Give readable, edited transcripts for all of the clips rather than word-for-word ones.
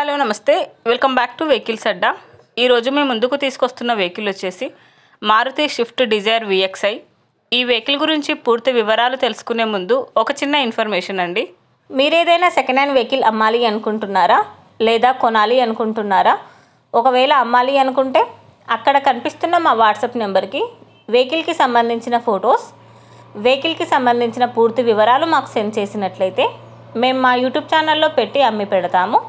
Hello నమస్తే, welcome back to vehicles అడ్డా. ఈరోజు మేము ముందుకు తీసుకొస్తున్న వెహికల్ వచ్చేసి మారుతి స్విఫ్ట్ డిజైర్ VXi. ఈ వెహికల్ గురించి పూర్తి వివరాలు తెలుసుకునే ముందు ఒక చిన్న ఇన్ఫర్మేషన్ అండి. మీరు ఏదైనా సెకండ్ హ్యాండ్ వెహికల్ అమ్మాలి అనుకుంటున్నారా లేదా కొనాలి అనుకుంటున్నారా? ఒకవేళ అమ్మాలి అనుకుంటే అక్కడ కనిపిస్తున్న మా వాట్సాప్ నెంబర్కి వెహికల్కి సంబంధించిన ఫొటోస్, వెహికల్కి సంబంధించిన పూర్తి వివరాలు మాకు సెండ్ చేసినట్లయితే మేము మా యూట్యూబ్ ఛానల్లో పెట్టి అమ్మి పెడతాము.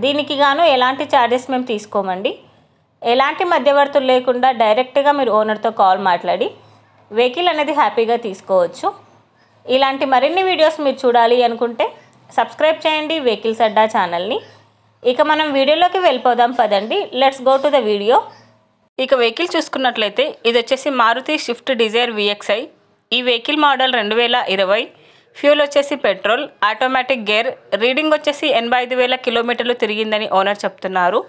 దీనికి గాను ఎలాంటి ఛార్జెస్ మేము తీసుకోమండి. ఎలాంటి మధ్యవర్తులు లేకుండా డైరెక్ట్గా మీరు ఓనర్తో కాల్ మాట్లాడి వెహికల్ అనేది హ్యాపీగా తీసుకోవచ్చు. ఇలాంటి మరిన్ని వీడియోస్ మీరు చూడాలి అనుకుంటే సబ్స్క్రైబ్ చేయండి వెహికల్స్ అడ్డా ఛానల్ని. ఇక మనం వీడియోలోకి వెళ్ళిపోదాం పదండి. Let's go to the video. ఇక వెహికల్ చూసుకున్నట్లయితే ఇది వచ్చేసి మారుతి స్విఫ్ట్ డిజైర్ VXi. ఈ వెహికల్ మోడల్ 2020. ఫ్యూల్ వచ్చేసి పెట్రోల్, ఆటోమేటిక్ గేర్. రీడింగ్ వచ్చేసి 85,000 కిలోమీటర్లు తిరిగిందని ఓనర్ చెప్తున్నారు.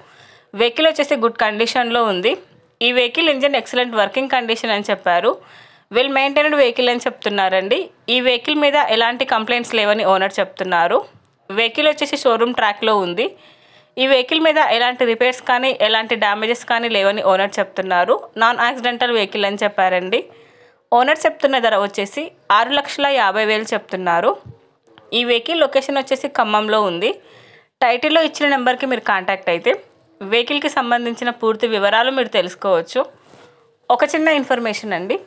వెహికల్ వచ్చేసి గుడ్ కండిషన్లో ఉంది. ఈ vehicle engine excellent working condition అని చెప్పారు. వెల్ మెయింటైన్డ్ వెహికల్ అని చెప్తున్నారండి. ఈ వెహికల్ మీద ఎలాంటి కంప్లైంట్స్ లేవని ఓనర్ చెప్తున్నారు. వెహికల్ వచ్చేసి షోరూమ్ ట్రాక్లో ఉంది. ఈ వెహికల్ మీద ఎలాంటి రిపేర్స్ కానీ ఎలాంటి డ్యామేజెస్ కానీ లేవని ఓనర్ చెప్తున్నారు. నాన్ యాక్సిడెంటల్ వెహికల్ అని చెప్పారండి. ఓనర్ చెప్తున్న ధర వచ్చేసి 6,50,000 చెప్తున్నారు. ఈ వెహికల్ లొకేషన్ వచ్చేసి ఖమ్మంలో ఉంది. టైటిల్లో ఇచ్చిన నెంబర్కి మీరు కాంటాక్ట్ అయితే వెహికల్కి సంబంధించిన పూర్తి వివరాలు మీరు తెలుసుకోవచ్చు. ఒక చిన్న ఇన్ఫర్మేషన్ అండి,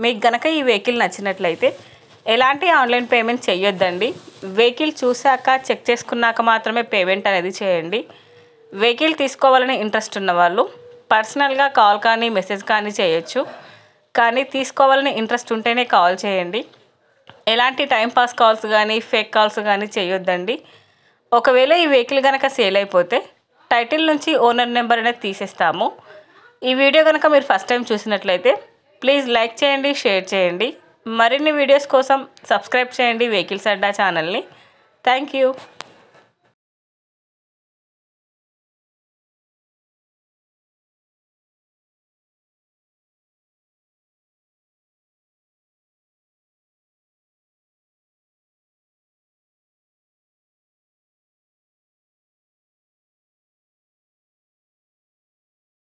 మీకు గనక ఈ వెహికల్ నచ్చినట్లయితే ఎలాంటి ఆన్లైన్ పేమెంట్ చేయొద్దండి. వెహికల్ చూశాక చెక్ చేసుకున్నాక మాత్రమే పేమెంట్ అనేది చేయండి. వెహికల్ తీసుకోవాలని ఇంట్రెస్ట్ ఉన్న వాళ్ళు పర్సనల్గా కాల్ కానీ మెసేజ్ కానీ చేయొచ్చు. కానీ తీసుకోవాలని ఇంట్రెస్ట్ ఉంటేనే కాల్ చేయండి. ఎలాంటి టైంపాస్ కాల్స్ కానీ ఫేక్ కాల్స్ కానీ చేయొద్దండి. ఒకవేళ ఈ వెహికల్ కనుక సేల్ అయిపోతే టైటిల్ నుంచి ఓనర్ నెంబర్ అనేది తీసేస్తాము. ఈ వీడియో కనుక మీరు ఫస్ట్ టైం చూసినట్లయితే ప్లీజ్ లైక్ చేయండి, షేర్ చేయండి. మరిన్ని వీడియోస్ కోసం సబ్స్క్రైబ్ చేయండి వెహికల్స్ అడ్డా ఛానల్ని. Thank you.